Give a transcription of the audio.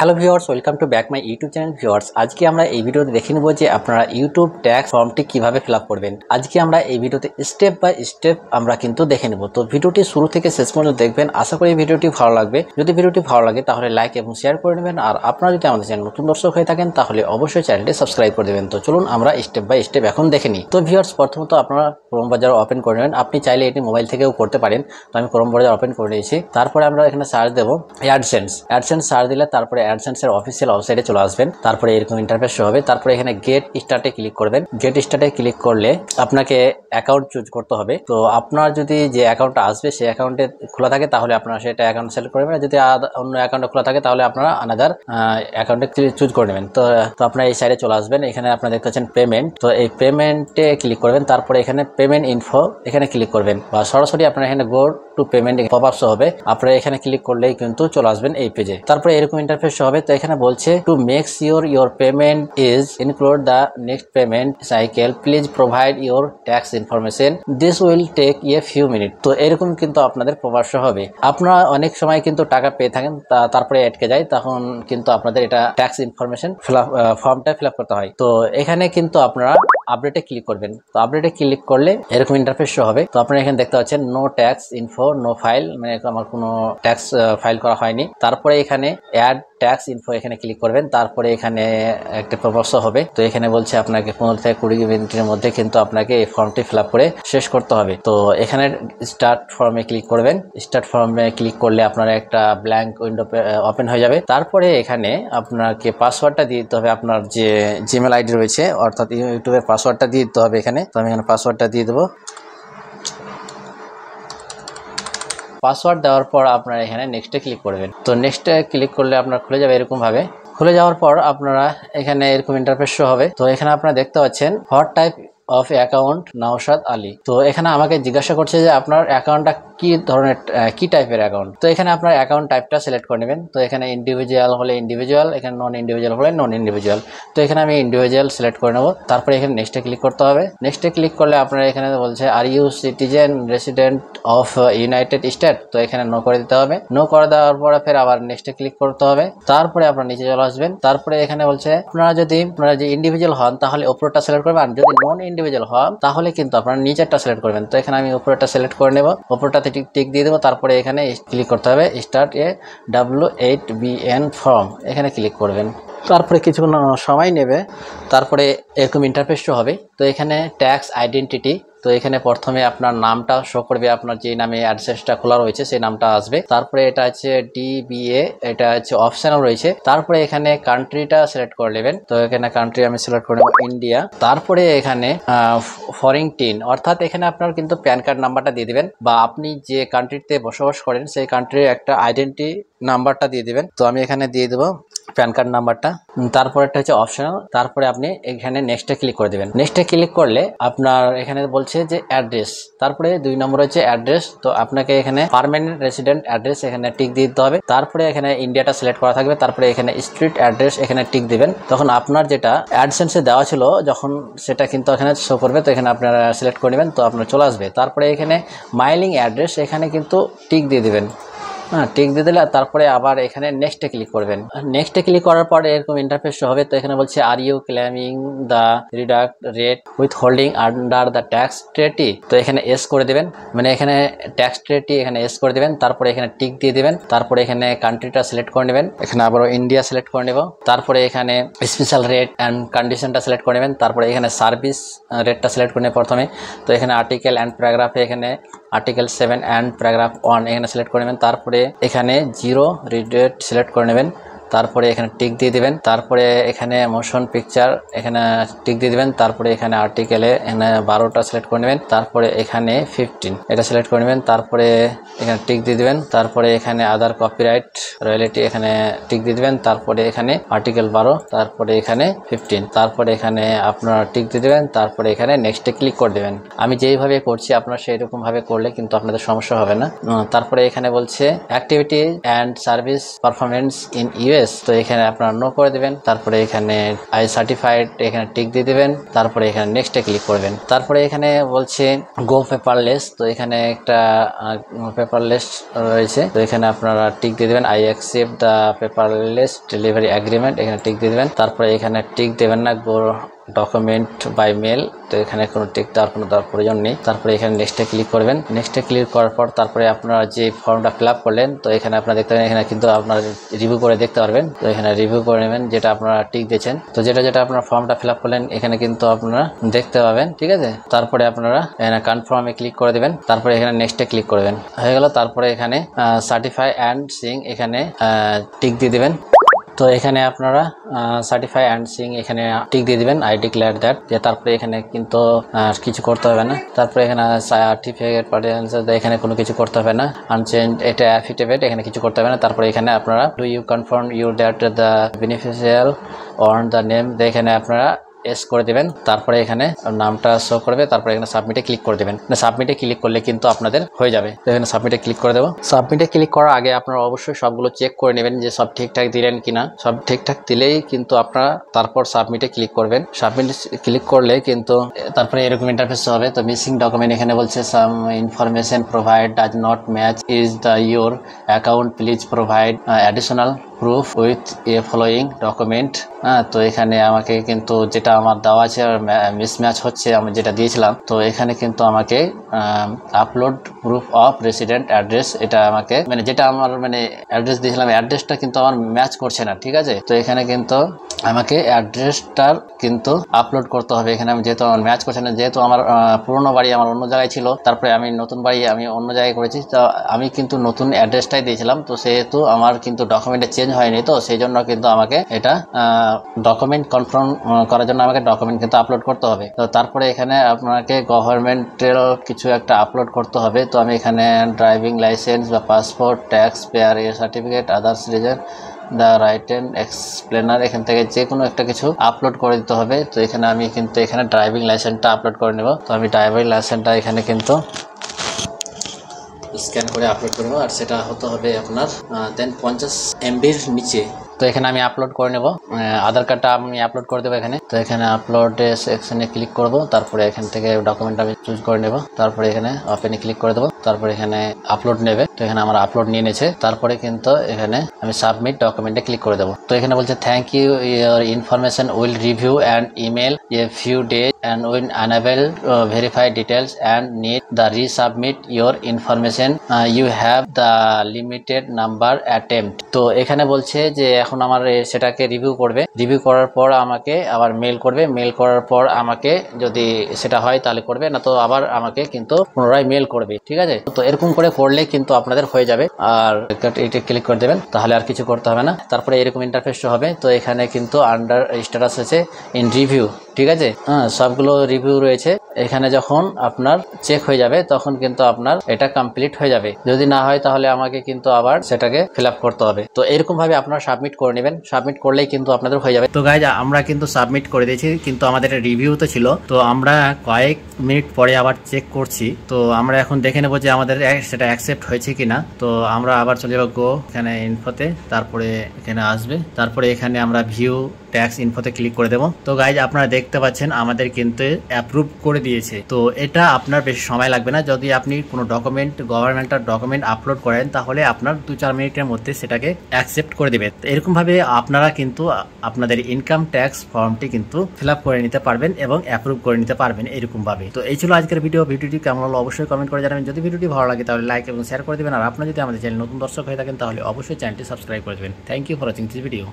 Hello viewers, welcome to back my YouTube channel. Viewers, আজকে আমরা এই ভিডিওতে দেখে নেব যে আপনারা ইউটিউব ট্যাক্স ফর্মটি কিভাবে ফিল আপ করবেন। আজকে আমরা এই ভিডিওতে স্টেপ বাই স্টেপ আমরা কিন্তু দেখে নেব। তো ভিডিওটি শুরু থেকে শেষ পর্যন্ত দেখবেন। আশা করি ভিডিওটি ভালো লাগবে। যদি ভিডিওটি ভালো লাগে তাহলে লাইক এবং শেয়ার করে নেবেন। আর আপনারা যদি আমাদের চ্যানেল নতুন দর্শক হয়ে থাকেন তাহলে অবশ্যই চ্যানেলটি সাবস্ক্রাইব করে দেবেন। তো চলুন আমরা স্টেপ বাই স্টেপ এখন দেখে নিই। তো ভিউয়ার্স, প্রথমত আপনারা ক্রোম ব্রাউজার ওপেন করে নেবেন। আপনি চাইলে এটি মোবাইল থেকেও করতে পারেন। তো আমি ক্রোম ব্রাউজার ওপেন করে নিয়েছি। তারপরে আমরা এখানে সার্চ দেবো অ্যাডসেন্স সার্চ দিলে তারপরে অ্যাডসেন্সের অফিসিয়াল ওয়েবসাইটে চলে আসবেন। তারপরে এরকম ইন্টারফেস শো হবে। তারপরে এখানে গেট স্টার্টে ক্লিক করবেন। গেট স্টার্টে ক্লিক করলে আপনাকে অ্যাকাউন্ট চুজ করতে হবে। তো আপনার যদি যে অ্যাকাউন্টটা আসবে সেই অ্যাকাউন্টে খোলা থাকে তাহলে আপনারা সেটা অ্যাকাউন্ট সিলেক্ট করবেন। যদি অন্য অ্যাকাউন্টে খোলা থাকে তাহলে আপনারা আনাদার অ্যাকাউন্টে চুজ করে নেবেন। তো আপনারা এই সাইডে চলে আসবেন। এখানে আপনারা দেখতে পাচ্ছেন পেমেন্ট। তো এই পেমেন্টে ক্লিক করবেন। তারপরে এখানে পেমেন্ট ইনফো এখানে ক্লিক করবেন, বা সরাসরি আপনারা এখানে go to payment popup show হবে। আপনারা এখানে ক্লিক করলেই কিন্তু চলে আসবেন এই পেজে। তারপরে এরকম ইন্টারফেস শো হবে। তো এখানে বলছে to make sure your payment is include the next payment cycle, please provide your tax information, this will take a few minute. তো এরকম কিন্তু আপনাদের প্রবাস হবে। আপনারা অনেক সময় কিন্তু টাকা পেয়ে থাকেন, তারপরে আটকে যায়, তখন কিন্তু আপনাদের এটা ট্যাক্স ইনফরমেশন ফর্মটা ফিল আপ করতে হয়। তো এখানে কিন্তু আপনারা আপডেটে ক্লিক করবেন। তো আপডেটে ক্লিক করলে এরকম ইন্টারফেস শো হবে। তো আপনারা এখানে দেখতে পাচ্ছেন no tax info no file, মানে আমার কোনো ট্যাক্স ফাইল করা হয়নি। তারপরে এখানে অ্যাড ট্যাক্স ইনফো এখানে ক্লিক করবেন। তারপরে এখানে একটা প্রপোজ হবে। তো এখানে বলছে আপনাকে 15 থেকে 20 মিনিটের মধ্যে কিন্তু আপনাকে এই ফর্মটি ফিল আপ করে শেষ করতে হবে। তো এখানে স্টার্ট ফর্মে ক্লিক করবেন। স্টার্ট ফর্মে ক্লিক করলে আপনার একটা ব্ল্যাঙ্ক উইন্ডো ওপেন হয়ে যাবে। তারপরে এখানে আপনাকে পাসওয়ার্ডটা দিয়ে দিতে হবে। আপনার যে জিমেল আইডি রয়েছে অর্থাৎ ইউটিউবের পাসওয়ার্ডটা দিয়ে দিতে হবে এখানে। তো আমি এখানে পাসওয়ার্ডটা দিয়ে দেবো। পাসওয়ার্ড দেওয়ার পর আপনারা এখানে নেক্সটে ক্লিক করবেন। তো নেক্সটে ক্লিক করলে আপনার খুলে যাবে এরকম ভাবে। খুলে যাওয়ার পর আপনারা এখানে এরকম ইন্টারফেস শো হবে। তো এখানে আপনারা দেখতে পাচ্ছেন what type of account Naushad Ali. তো এখানে আমাকে জিজ্ঞাসা করছে যে আপনার অ্যাকাউন্টটা কি ধরনের, কি টাইপের অ্যাকাউন্ট। তো এখানে আপনার অ্যাকাউন্ট টাইপটা সিলেক্ট করে নেবেন। তো এখানে ইন্ডিভিজুয়াল হলে ইন্ডিভিজুয়াল, এখানে নন ইন্ডিভিজুয়াল হলে নন ইন্ডিভিজুয়াল। তো এখানে আমি ইন্ডিভিজুয়াল সিলেক্ট করে নেব। তারপরে এখানে নেক্সটে ক্লিক করতে হবে। নেক্সটে ক্লিক করলে আপনারা এখানে বলছে are you citizen resident of United State. তো এখানে নো করে দিতে হবে। নো করে দেওয়ার পরে ফের আবার নেক্সটে ক্লিক করতে হবে। তারপরে আপনারা নিচে চলে আসবেন। তারপরে এখানে বলছে আপনারা যে ইন্ডিভিজুয়াল হন তাহলে উপরটা সিলেক্ট করবেন, আর যদি নন ইন্ডিভিজুয়াল হন তাহলে কিন্তু আপনারা নিচেরটা সিলেক্ট করবেন। তো এখানে আমি উপরটা সিলেক্ট করে নেব, উপরটাতে টিক দিয়ে দেবো। তারপরে এখানে ক্লিক করতে হবে স্টার্ট এ W8BN ফর্ম, এখানে ক্লিক করবেন। তারপরে কিছুক্ষণ সময় নেবে। তারপরে এরকম ইন্টারফেস শো হবে। তো এখানে ট্যাক্স আইডেন্টিটি। তো এখানে প্রথমে আপনার নামটা শো করবে, আপনার যে নামে অ্যাডসেন্সটা খোলা রয়েছে সেই নামটা আসবে। তারপরে এটা হচ্ছে DBA, এটা হচ্ছে অপশনাল রয়েছে। তারপরে এখানে কান্ট্রিটা সিলেক্ট করে নেবেন। তো এখানে কান্ট্রি আমি সিলেক্ট করে নেব ইন্ডিয়া। তারপরে এখানে ফরেন টিন, অর্থাৎ এখানে আপনার কিন্তু প্যান কার্ড নাম্বারটা দিয়ে দিবেন, বা আপনি যে কান্ট্রিতে বসবাস করেন সেই কান্ট্রির একটা আইডেন্টি নাম্বারটা দিয়ে দিবেন। তো আমি এখানে দিয়ে দেবো প্যান কার্ড নাম্বারটা। তারপরে একটা হচ্ছে অপশনাল। তারপরে আপনি এখানে নেক্সটে ক্লিক করে দেবেন। নেক্সটে ক্লিক করলে আপনার এখানে বলছে যে অ্যাড্রেস। তারপরে 2 নম্বর হচ্ছে অ্যাড্রেস। তো আপনাকে এখানে পার্মানেন্ট রেসিডেন্ট অ্যাড্রেস এখানে টিক দিয়ে দিতে হবে। তারপরে এখানে ইন্ডিয়াটা সিলেক্ট করা থাকবে। তারপরে এখানে স্ট্রিট অ্যাড্রেস এখানে টিক দিবেন। তখন আপনার যেটা অ্যাডসেন্সে দেওয়া ছিল যখন সেটা কিন্তু এখানে শো করবে। তো এখানে আপনারা সিলেক্ট করে নেবেন। তো আপনার চলে আসবে। তারপরে এখানে মাইলিং অ্যাড্রেস এখানে কিন্তু টিক দিয়ে দিবেন। টিক দিয়ে দিলে তারপরে আবার এখানে নেক্সটে ক্লিক করবেন। নেক্সটে ক্লিক করার পরে এরকম ইন্টারফেস হবে। তো এখানে বলছে are you claiming the reduced rate withholding under the tax treaty. তো এখানে এস করে দেবেন, মানে এখানে ট্যাক্স ট্রেটি এখানে এস করে দেবেন। তারপরে এখানে টিক দিয়ে দিবেন। তারপরে এখানে কান্ট্রিটা সিলেক্ট করে নেবেন। এখানে আবারও ইন্ডিয়া সিলেক্ট করে নেব। তারপরে এখানে স্পেশাল রেট অ্যান্ড কন্ডিশনটা সিলেক্ট করে নেবেন। তারপরে এখানে সার্ভিস রেটটা সিলেক্ট করে নেবেন প্রথমে। তো এখানে আর্টিকেল অ্যান্ড প্যারাগ্রাফে এখানে আর্টিকেল 7 অ্যান্ড প্যারাগ্রাফ 1 এখানে সিলেক্ট করে নেবেন। তারপরে এখানে 0 রিডেট সিলেক্ট করে নেবেন। তারপরে এখানে টিক দিয়ে দিবেন। তারপরে এখানে মোশন পিকচার এখানে টিক দিয়ে দিবেন। তারপরে এখানে আর্টিকেলে এখানে 12টা সিলেক্ট করে নেবেন। তারপরে এখানে 15 এটা সিলেক্ট করে নেবেন। তারপরে এখানে টিক দিয়ে দিবেন। তারপরে এখানে আদার কপিরাইট রয়্যালটি এখানে টিক দিয়ে দিবেন। তারপরে এখানে আর্টিকেল 12, তারপরে এখানে 15, তারপরে এখানে আপনারা টিক দিয়ে দেবেন। তারপরে এখানে নেক্সটে ক্লিক করে দেবেন। আমি যেইভাবে করছি আপনারা সেই রকম ভাবে করলে কিন্তু আপনাদের সমস্যা হবে না। তারপরে এখানে বলছে activity and service performance in US. Yes, তো এখানে আপনারা নো করে দিবেন। তারপরে এখানে আই সার্টিফাইড এখানে টিক দিয়ে দিবেন। তারপরে এখানে নেক্সটে ক্লিক করবেন। তারপরে এখানে বলছে গো পেপারলেস, তো এখানে একটা পেপারলেস রয়েছে, তো এখানে আপনারা টিক দিয়ে দেবেন। I accept the paperless delivery agreement, এখানে টিক দিয়ে দেবেন। তারপরে এখানে টিক দেবেন না গো ডকুমেন্ট বাই মেল, তো এখানে কোনো টিক দেওয়ার কোনো প্রয়োজন নেই। তারপরে এখানে নেক্সটে ক্লিক করবেন। নেক্সটে ক্লিক করার পর তারপরে আপনারা যে ফর্মটা ফিল আপ করলেন, তো এখানে আপনারা দেখতে পাবেন এখানে কিন্তু আপনারা রিভিউ করে দেখতে পারবেন। তো এখানে রিভিউ করে নেবেন যেটা আপনারা টিক দিয়েছেন। তো যেটা আপনারা ফর্মটা ফিল আপ করলেন এখানে কিন্তু আপনারা দেখতে পাবেন, ঠিক আছে। তারপরে আপনারা এখানে কনফার্মে ক্লিক করে দেবেন। তারপরে এখানে নেক্সটে ক্লিক করবেন, হয়ে গেল। তারপরে এখানে সার্টিফাই অ্যান্ড সিং এখানে টিক দিয়ে দেবেন। তো এখানে আপনারা সার্টিফাই অ্যান্ড সিং এখানে টিক দিয়ে দিবেন, আই ডিক্লেয়ার দ্যাট। তারপরে এখানে কিন্তু কিছু করতে হবে না। তারপরে এখানে সার্টিফিকেট এখানে কোনো কিছু করতে হবে না। আনচেঞ্জ এটা অ্যাফিডেভিট, এখানে কিছু করতে হবে না। তারপরে এখানে আপনারা do you confirm you that the beneficial on the name, এখানে আপনারা এস করে দেবেন। তারপরে এখানে নামটা শো করবে। তারপরে এখানে সাবমিটে ক্লিক করে দেবেন। সাবমিটে ক্লিক করলে কিন্তু আপনাদের হয়ে যাবে। তো এখানে সাবমিটে ক্লিক করে দেবো। সাবমিটে ক্লিক করার আগে আপনারা অবশ্যই সবগুলো চেক করে নেবেন যে সব ঠিকঠাক দিলেন কিনা। সব ঠিকঠাক দিলেই কিন্তু আপনারা তারপর সাবমিটে ক্লিক করবেন। সাবমিটে ক্লিক করলে কিন্তু তারপরে এরকম ইন্টারফেস হবে। তো মিসিং ডকুমেন্ট এখানে বলছে সাম information provide does not match is the your account, please provide additional proof with a following document. তো এখানে আমাকে কিন্তু যেটা আমার দেওয়া আছে মিসম্যাচ হচ্ছে, আমি যেটা দিয়েছিলাম। তো এখানে কিন্তু আমাকে upload proof of resident address, এটা আমাকে মানে যেটা আমার মানে অ্যাড্রেস দিয়েছিলাম অ্যাড্রেসটা কিন্তু আমার ম্যাচ করছে না, ঠিক আছে। তো এখানে কিন্তু আমাকে অ্যাড্রেসটার কিন্তু আপলোড করতে হবে। এখানে আমি যেহেতু আমার ম্যাচ করছে না, যেহেতু আমার পুরনো বাড়ি আমার অন্য জায়গায় ছিল, তারপরে আমি নতুন বাড়ি আমি অন্য জায়গায় করেছি, তো আমি কিন্তু নতুন অ্যাড্রেসটাই দিয়েছিলাম। তো সেহেতু আমার কিন্তু ডকুমেন্টে চেঞ্জ হয়নি, তো সেই জন্য কিন্তু আমাকে এটা ডকুমেন্ট কনফার্ম করার জন্য আমাকে ডকুমেন্ট কিন্তু আপলোড করতে হবে। তো তারপরে এখানে আপনাকে গভর্নমেন্টের কিছু একটা আপলোড করতে হবে। তো আমি এখানে ড্রাইভিং লাইসেন্স বা passport, tax payer certificate, others reason, the right and explainer, এখান থেকে যে কোনো একটা কিছু আপলোড করে দিতে হবে। তো এখানে আমি কিন্তু এখানে ড্রাইভিং লাইসেন্সটা আপলোড করে নেব। তো আমি ড্রাইভিং লাইসেন্সটা এখানে কিন্তু স্ক্যান করে আপলোড করবো, আর সেটা হতে হবে আপনার দেন 50 MBর নিচে। তো এখানে আমি আপলোড করে নেব, আধার কার্ডটা আমি আপলোড করে দেবো এখানে। তো এখানে আপলোড সেকশনে ক্লিক করব। তারপরে এখান থেকে ডকুমেন্ট আমি চুজ করে নেব। তারপরে এখানে ওপেনে ক্লিক করে দেবো। তারপরে এখানে আপলোড নেবে। তো এখানে আমার আপলোড নিয়ে নিয়েছে। তারপরে কিন্তু এখানে আমি সাবমিট ডকুমেন্টে ক্লিক করে দেবো। তো এখানে বলছে thank you, your information will review and email a few days and will enable verify details and need the resubmit your information, you have the limited number attempt। তো এখানে বলছে যে এখন আমার সেটাকে রিভিউ করবে, রিভিউ করার পর আমাকে আবার মেল করবে, মেল করার পর আমাকে যদি সেটা হয় তাহলে করবে, না তো আবার আমাকে কিন্তু পুনরায় মেল করবে, ঠিক আছে। তো এরকম করে করলে কিন্তু আপনাদের হয়ে যাবে। আর এটা ক্লিক করে দেবেন, তাহলে আর কিছু করতে হবে না। তারপরে এরকম ইন্টারফেস হবে। তো এখানে কিন্তু আন্ডার স্ট্যাটাস আছে ইন রিভিউ, ঠিক আছে। সবগুলো রিভিউ রয়েছে। এখানে যখন আপনার চেক হয়ে যাবে তখন কিন্তু আপনার এটা কমপ্লিট হয়ে যাবে। যদি না হয় তাহলে আমাকে কিন্তু আবার সেটাকে ফিল আপ করতে হবে। তো এরকম ভাবে আপনারা সাবমিট করে নেবেন। সাবমিট করলেই কিন্তু আপনাদের হয়ে যাবে। তো গাইজ আমরা কিন্তু সাবমিট করে দিয়েছি, কিন্তু আমাদের রিভিউ তো ছিল। তো আমরা কয়েক মিনিট পরে আবার চেক করছি। তো আমরা এখন দেখে নেবো যে আমাদের সেটা অ্যাকসেপ্ট হয়েছে কিনা। তো আমরা আবার চলে যাবো গো এখানে ইনফোতে, তারপরে এখানে আসবে, তারপরে এখানে আমরা ভিউ ট্যাক্স ইনফোতে ক্লিক করে দেবো। তো গাইজ আপনারা দেখতে পাচ্ছেন আমাদের কিন্তু অ্যাপ্রুভ করে দিয়েছে। তো এটা আপনার বেশি সময় লাগবে না। যদি আপনি কোনো ডকুমেন্ট গভর্নমেন্টের ডকুমেন্ট আপলোড করেন তাহলে আপনার 2-4 মিনিটের মধ্যে সেটাকে অ্যাকসেপ্ট করে দেবে। তো এরকম ভাবে আপনারা কিন্তু আপনাদের ইনকাম ট্যাক্স ফর্মটি কিন্তু ফিল আপ করে নিতে পারবেন এবং অ্যাপ্রুভ করে নিতে পারবেন এরকম ভাবে। তো এই ছিল আজকের ভিডিও। ভিডিওটি কেমন হলো অবশ্যই কমেন্ট করে জানাবেন। যদি ভিডিওটি ভালো লাগে তাহলে লাইক এবং শেয়ার করে দেবেন। আর আপনারা যদি আমাদের চ্যানেল নতুন দর্শক হয়ে থাকেন তাহলে অবশ্যই চ্যানেলটি সাবস্ক্রাইব করে দেবেন। Thank you for watching this video.